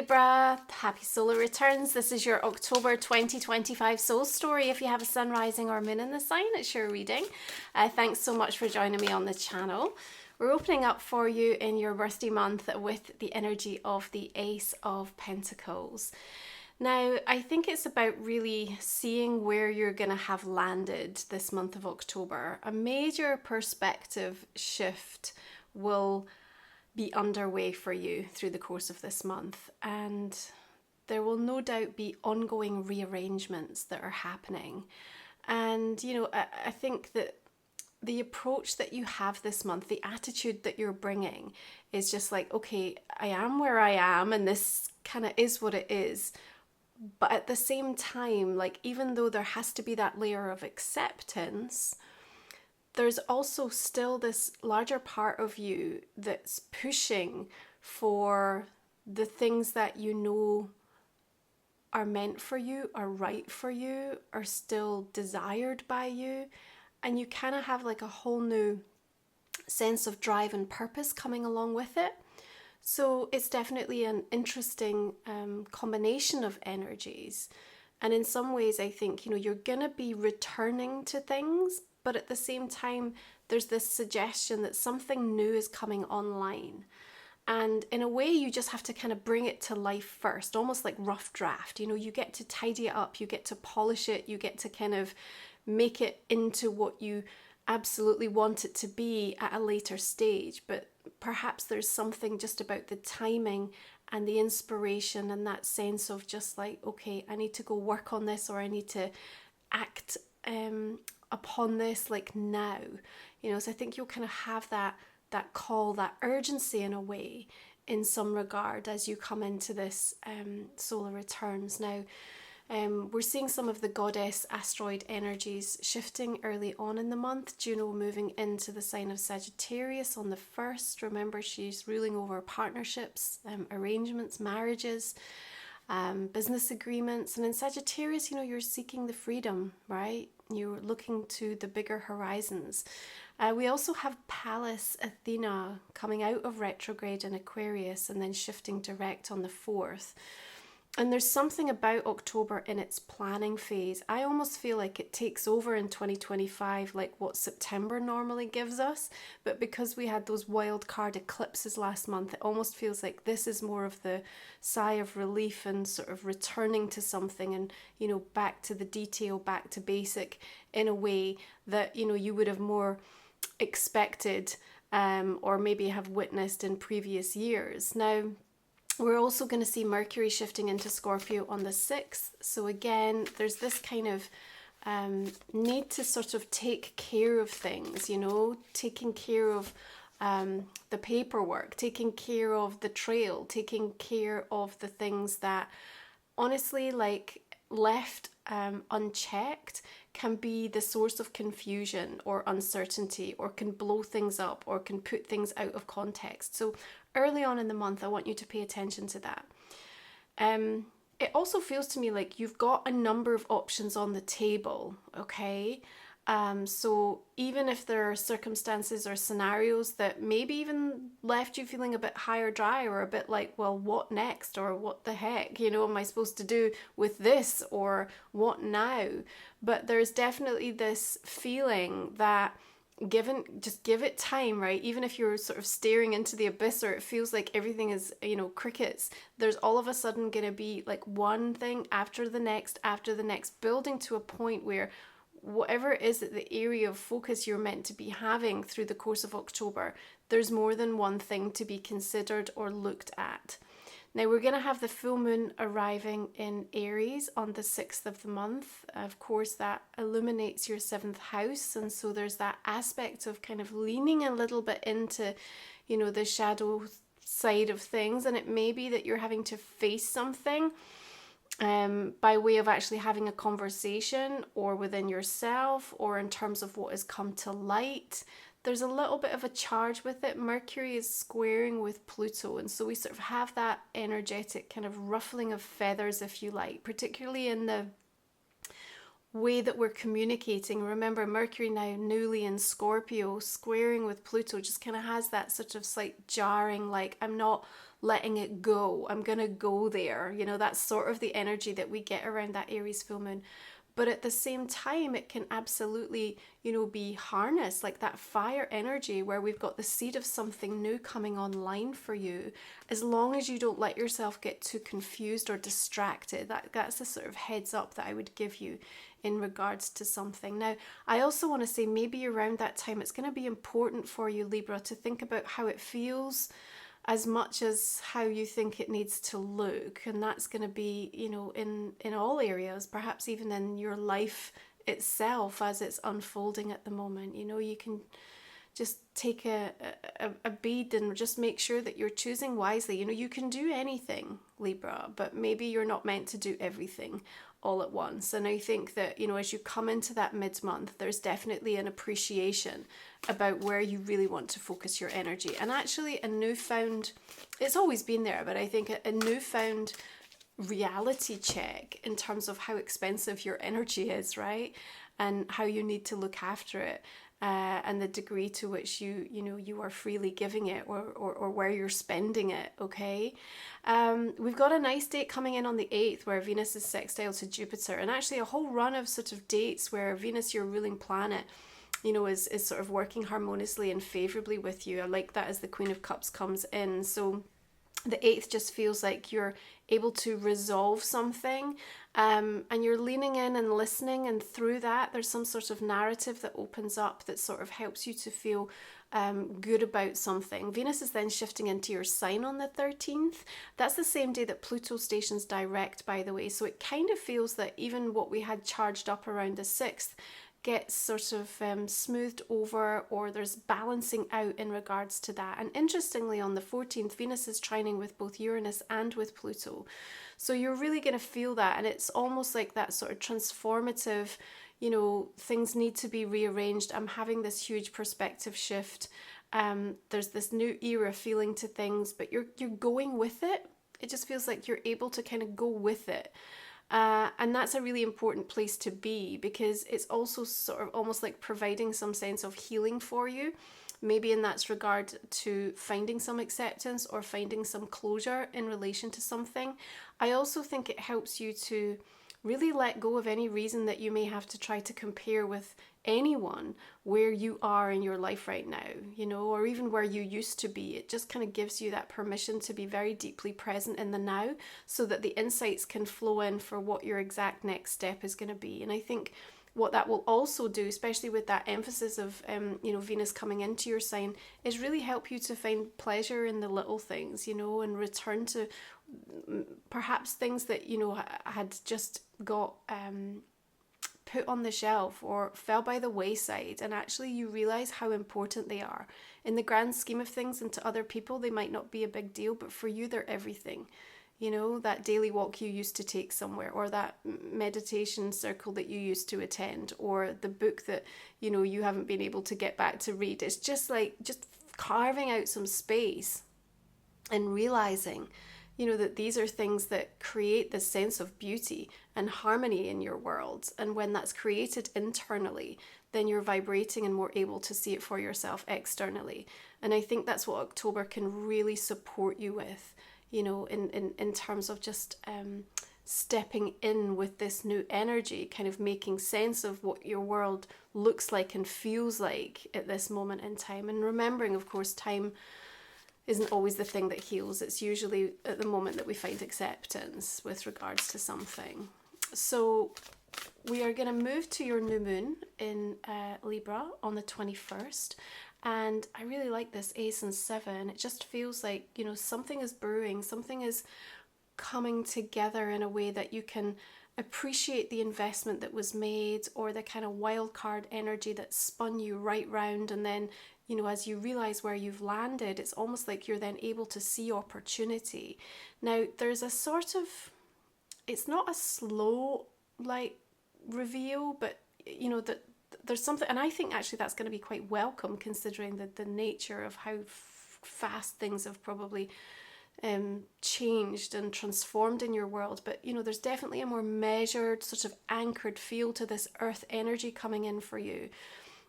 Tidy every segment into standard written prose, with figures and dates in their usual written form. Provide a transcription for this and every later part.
Libra, happy solar returns. This is your October 2025 soul story. If you have a sun rising or moon in the sign, it's your reading. Thanks so much for joining me on the channel. We're opening up for you in your birthday month with the energy of the Ace of Pentacles. Now, I think it's about really seeing where you're going to have landed this month of October. A major perspective shift will be underway for you through the course of this month, and there will no doubt be ongoing rearrangements that are happening. And I think that the approach that you have this month, the attitude that you're bringing, is just like, okay, I am where I am and this kind of is what it is. But at the same time, like, even though there has to be that layer of acceptance, there's also still this larger part of you that's pushing for the things that you know are meant for you, are right for you, are still desired by you. And you kind of have like a whole new sense of drive and purpose coming along with it. So it's definitely an interesting combination of energies. And in some ways, I think, you're going to be returning to things, but at the same time, there's this suggestion that something new is coming online. And in a way, you just have to kind of bring it to life first, almost like rough draft. You get to tidy it up, you get to polish it, you get to kind of make it into what you absolutely want it to be at a later stage. But perhaps there's something just about the timing and the inspiration and that sense of just like, okay, I need to go work on this, or I need to act upon this like now. So I think you'll kind of have that call, that urgency in a way, in some regard, as you come into this solar returns. Now, we're seeing some of the goddess asteroid energies shifting early on in the month. Juno moving into the sign of Sagittarius on the 1st. Remember, she's ruling over partnerships, arrangements, marriages, business agreements. And in Sagittarius, you're seeking the freedom, right? You're looking to the bigger horizons. We also have Pallas Athena coming out of retrograde in Aquarius and then shifting direct on the 4th. And there's something about October in its planning phase. I almost feel like it takes over in 2025, like what September normally gives us. But because we had those wild card eclipses last month, it almost feels like this is more of the sigh of relief and sort of returning to something and, back to the detail, back to basic, in a way that, you would have more expected or maybe have witnessed in previous years. Now, we're also going to see Mercury shifting into Scorpio on the 6th. So again, there's this kind of need to sort of take care of things, taking care of the paperwork, taking care of the trail, taking care of the things that honestly, like, left unchecked, can be the source of confusion or uncertainty, or can blow things up, or can put things out of context. So early on in the month, I want you to pay attention to that. It also feels to me like you've got a number of options on the table, okay? So even if there are circumstances or scenarios that maybe even left you feeling a bit high or dry, or a bit like, well, what next? Or what the heck, am I supposed to do with this? Or what now? But there's definitely this feeling that just give it time, right? Even if you're sort of staring into the abyss, or it feels like everything is, crickets, there's all of a sudden going to be like one thing after the next, building to a point where whatever it is that the area of focus you're meant to be having through the course of October, there's more than one thing to be considered or looked at. Now, we're going to have the full moon arriving in Aries on the 6th of the month. Of course, that illuminates your 7th house. And so there's that aspect of kind of leaning a little bit into, the shadow side of things. And it may be that you're having to face something by way of actually having a conversation, or within yourself, or in terms of what has come to light. There's a little bit of a charge with it. Mercury is squaring with Pluto, and so we sort of have that energetic kind of ruffling of feathers, if you like, particularly in the way that we're communicating. Remember, Mercury now newly in Scorpio, squaring with Pluto, just kind of has that sort of slight jarring, like, I'm not letting it go, I'm gonna go there. You know, that's sort of the energy that we get around that Aries full moon. But at the same time, it can absolutely, you know, be harnessed, like that fire energy where we've got the seed of something new coming online for you. As long as you don't let yourself get too confused or distracted, that's the sort of heads up that I would give you in regards to something. Now, I also want to say maybe around that time, it's going to be important for you, Libra, to think about how it feels as much as how you think it needs to look. And that's going to be, you know, in all areas, perhaps even in your life itself as it's unfolding at the moment. You know, you can just take a bead and just make sure that you're choosing wisely. You know, you can do anything, Libra, but maybe you're not meant to do everything all at once. And I think that, you know, as you come into that mid-month, there's definitely an appreciation about where you really want to focus your energy. And actually a newfound, it's always been there, but I think a newfound reality check in terms of how expensive your energy is, right? And how you need to look after it. And the degree to which you are freely giving it, or where you're spending it, okay? We've got a nice date coming in on the 8th where Venus is sextile to Jupiter, and actually a whole run of sort of dates where Venus, your ruling planet, you know, is sort of working harmoniously and favorably with you. I like that as the Queen of Cups comes in. So the 8th just feels like you're able to resolve something, and you're leaning in and listening, and through that there's some sort of narrative that opens up that sort of helps you to feel good about something. Venus is then shifting into your sign on the 13th. That's the same day that Pluto stations direct, by the way, so it kind of feels that even what we had charged up around the 6th gets sort of smoothed over, or there's balancing out in regards to that. And interestingly, on the 14th, Venus is trining with both Uranus and with Pluto. So you're really going to feel that, and it's almost like that sort of transformative, you know, things need to be rearranged. I'm having this huge perspective shift. There's this new era feeling to things, but you're going with it. It just feels like you're able to kind of go with it. And that's a really important place to be, because it's also sort of almost like providing some sense of healing for you, maybe in that regard to finding some acceptance or finding some closure in relation to something. I also think it helps you to really let go of any reason that you may have to try to compare with anyone where you are in your life right now, you know, or even where you used to be. It just kind of gives you that permission to be very deeply present in the now, so that the insights can flow in for what your exact next step is going to be. And I think what that will also do, especially with that emphasis of you know, Venus coming into your sign, is really help you to find pleasure in the little things, you know, and return to perhaps things that, you know, had just got put on the shelf or fell by the wayside, and actually you realize how important they are in the grand scheme of things. And to other people they might not be a big deal, but for you they're everything. You know, that daily walk you used to take somewhere, or that meditation circle that you used to attend, or the book that, you know, you haven't been able to get back to read. It's just like just carving out some space and realizing, you know, that these are things that create this sense of beauty and harmony in your world. And when that's created internally, then you're vibrating and more able to see it for yourself externally. And I think that's what October can really support you with, you know, in terms of just stepping in with this new energy, kind of making sense of what your world looks like and feels like at this moment in time. And remembering, of course, time isn't always the thing that heals. It's usually at the moment that we find acceptance with regards to something. So we are going to move to your new moon in Libra on the 21st. And I really like this Ace and 7. It just feels like, you know, something is brewing, something is coming together in a way that you can appreciate the investment that was made, or the kind of wild card energy that spun you right round. And then, you know, as you realize where you've landed, it's almost like you're then able to see opportunity. Now, there's a sort of, it's not a slow like reveal, but you know, that there's something, and I think actually that's going to be quite welcome, considering the nature of how fast things have probably changed and transformed in your world, but there's definitely a more measured, sort of anchored feel to this earth energy coming in for you.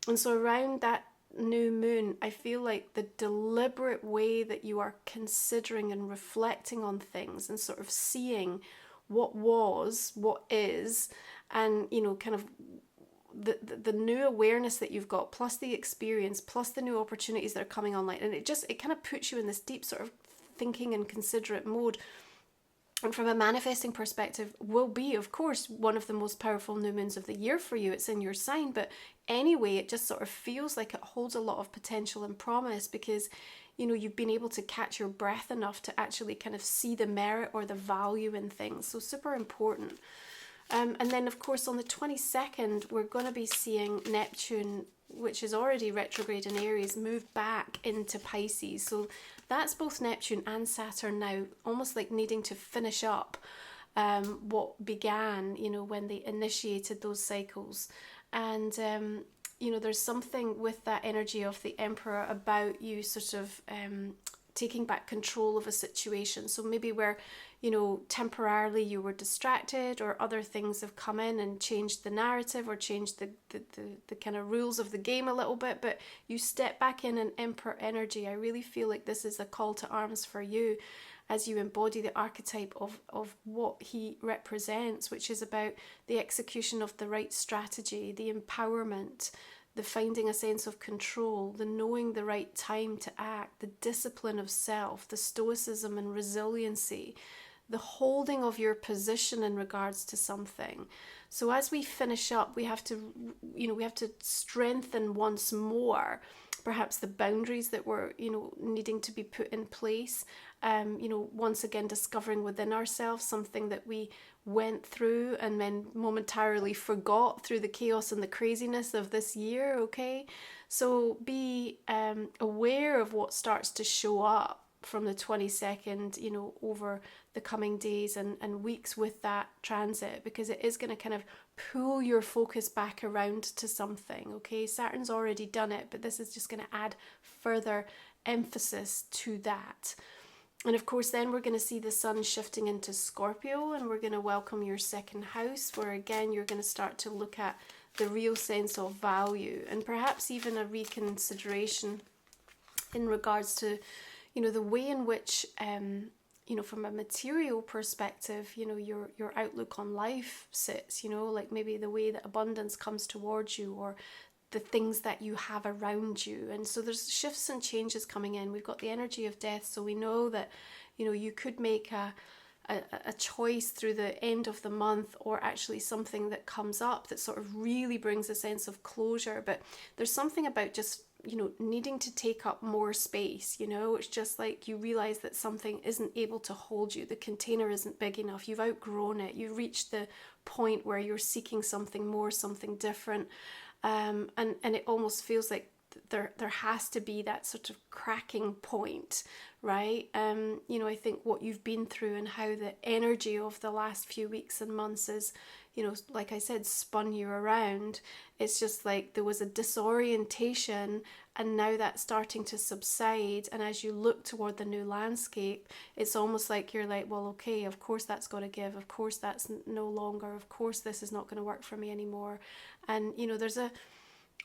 And so around that new moon, I feel like the deliberate way that you are considering and reflecting on things and sort of seeing what was, what is, and kind of the new awareness that you've got, plus the experience, plus the new opportunities that are coming online, and it kind of puts you in this deep sort of thinking and considerate mode. And from a manifesting perspective, will be, of course, one of the most powerful new moons of the year for you. It's in your sign, but anyway, it just sort of feels like it holds a lot of potential and promise, because you've been able to catch your breath enough to actually kind of see the merit or the value in things. So super important. And then, of course, on the 22nd, we're going to be seeing Neptune, which is already retrograde in Aries, move back into Pisces. So that's both Neptune and Saturn now, almost like needing to finish up what began, when they initiated those cycles. And, there's something with that energy of the Emperor about you sort of taking back control of a situation. So maybe where, temporarily you were distracted, or other things have come in and changed the narrative, or changed the kind of rules of the game a little bit, but you step back in an Emperor energy. I really feel like this is a call to arms for you as you embody the archetype of what he represents, which is about the execution of the right strategy, the empowerment, the finding a sense of control, the knowing the right time to act, the discipline of self, the stoicism and resiliency, the holding of your position in regards to something. So as we finish up, we have to strengthen once more perhaps the boundaries that were, needing to be put in place. Once again, discovering within ourselves something that we went through and then momentarily forgot through the chaos and the craziness of this year, okay? So be aware of what starts to show up from the 22nd, over the coming days and weeks with that transit, because it is going to kind of pull your focus back around to something, okay? Saturn's already done it, but this is just going to add further emphasis to that. And of course, then we're going to see the sun shifting into Scorpio, and we're going to welcome your second house, where again, you're going to start to look at the real sense of value, and perhaps even a reconsideration in regards to, the way in which, from a material perspective, your outlook on life sits, like maybe the way that abundance comes towards you, or the things that you have around you. And so there's shifts and changes coming in. We've got the energy of death, so we know that, you could make a choice through the end of the month, or actually something that comes up that sort of really brings a sense of closure. But there's something about just, needing to take up more space. It's just like you realize that something isn't able to hold you. The container isn't big enough. You've outgrown it. You've reached the point where you're seeking something more, something different. And it almost feels like there has to be that sort of cracking point, right? I think what you've been through and how the energy of the last few weeks and months is, like I said, spun you around. It's just like there was a disorientation, and now that's starting to subside. And as you look toward the new landscape, it's almost like you're like, well, okay, of course that's got to give. Of course that's no longer. Of course this is not going to work for me anymore. And, there's a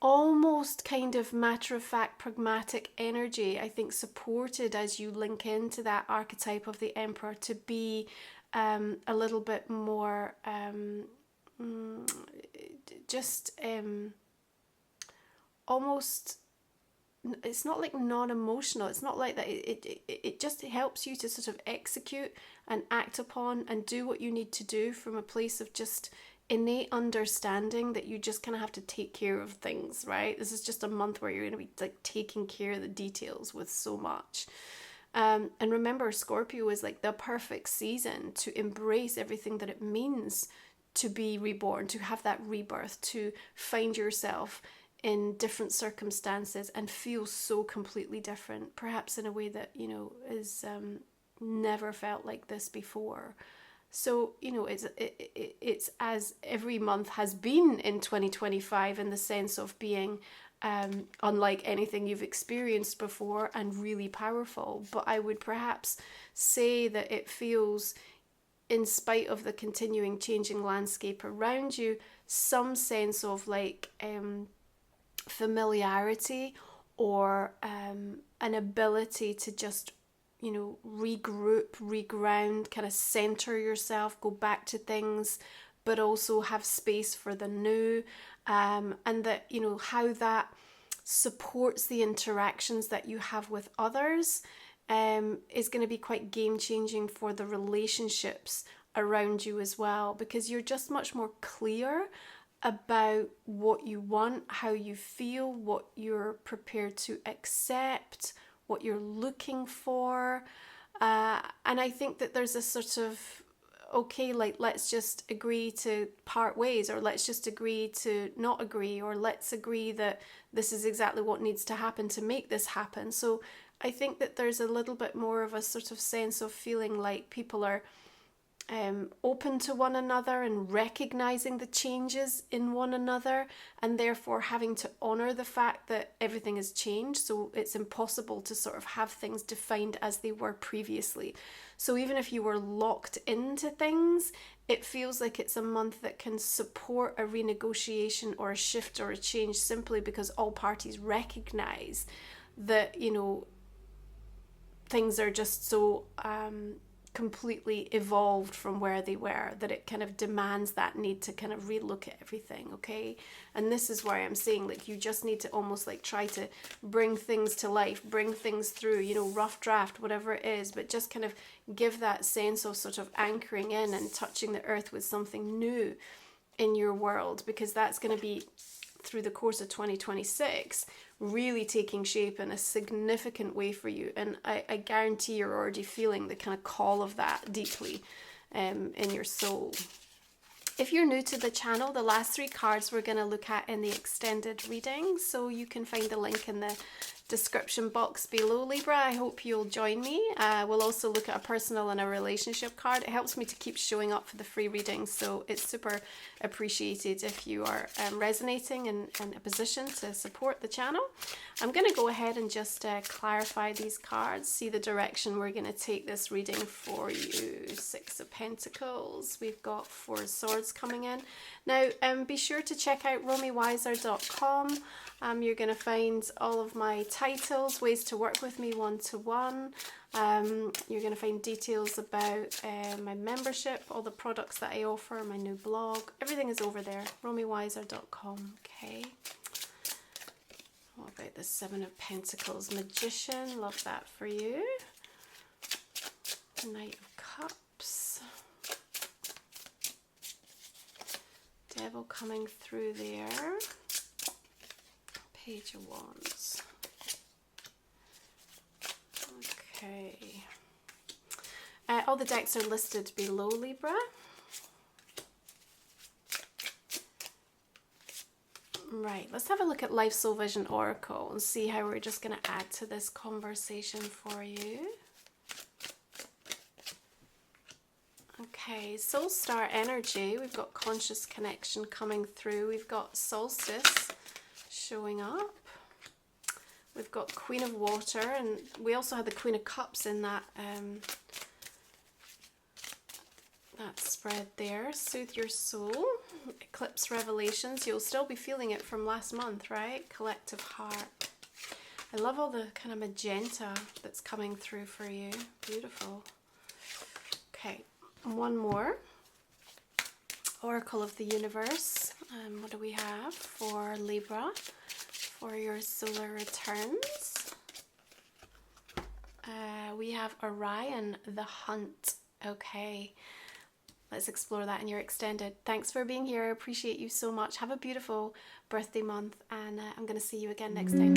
almost kind of matter-of-fact pragmatic energy, I think, supported as you link into that archetype of the Emperor to be a little bit more almost, it's not like non-emotional, it's not like that, it just helps you to sort of execute and act upon and do what you need to do from a place of just innate understanding that you just kind of have to take care of things, right? This is just a month where you're going to be like taking care of the details with so much. And remember, Scorpio is like the perfect season to embrace everything that it means to be reborn, to have that rebirth, to find yourself in different circumstances and feel so completely different, perhaps in a way that, is never felt like this before. So, it's as every month has been in 2025, in the sense of being unlike anything you've experienced before and really powerful. But I would perhaps say that it feels, in spite of the continuing changing landscape around you, some sense of like familiarity, or an ability to just, regroup, reground, kind of center yourself, go back to things, but also have space for the new, and that, how that supports the interactions that you have with others is going to be quite game changing for the relationships around you as well, because you're just much more clear about what you want, how you feel, what you're prepared to accept, what you're looking for. And I think that there's a sort of, okay, like, let's just agree to part ways, or let's just agree to not agree, or let's agree that this is exactly what needs to happen to make this happen. So I think that there's a little bit more of a sort of sense of feeling like people are open to one another and recognizing the changes in one another, and therefore having to honor the fact that everything has changed. So it's impossible to sort of have things defined as they were previously. So even if you were locked into things, it feels like it's a month that can support a renegotiation or a shift or a change, simply because all parties recognize that, things are just so completely evolved from where they were, that it kind of demands that need to kind of relook at everything, okay? And this is why I'm saying, like, you just need to almost like try to bring things to life, bring things through, rough draft, whatever it is, but just kind of give that sense of sort of anchoring in and touching the earth with something new in your world, because that's going to be, through the course of 2026, really taking shape in a significant way for you. And I guarantee you're already feeling the kind of call of that deeply in your soul. If you're new to the channel, the last 3 cards we're going to look at in the extended reading, so you can find the link in the description box below, Libra. I hope you'll join me. We'll also look at a personal and a relationship card. It helps me to keep showing up for the free readings, so it's super appreciated if you are resonating and in a position to support the channel. I'm going to go ahead and just clarify these cards, see the direction we're going to take this reading for you. 6 of Pentacles. We've got 4 of Swords coming in. Now, be sure to check out romywiser.com. You're going to find all of my titles, ways to work with me one-to-one. You're going to find details about my membership, all the products that I offer, my new blog. Everything is over there, romywiser.com. Okay. What about the 7 of Pentacles? Magician, love that for you. Knight of Cups. Devil coming through there. Page of Wands. Okay. All the decks are listed below, Libra. Right, let's have a look at Life Soul Vision Oracle and see how we're just going to add to this conversation for you. Okay, Soul Star energy. We've got conscious connection coming through. We've got solstice showing up. We've got Queen of Water, and we also had the Queen of Cups in that that spread there. Soothe your soul. Eclipse revelations. You'll still be feeling it from last month, right? Collective heart. I love all the kind of magenta that's coming through for you. Beautiful. Okay, one more. Oracle of the Universe. What do we have for Libra for your solar returns? We have Orion, the Hunt. Okay, let's explore that in your extended. Thanks for being here. I appreciate you so much. Have a beautiful birthday month, and I'm going to see you again next time.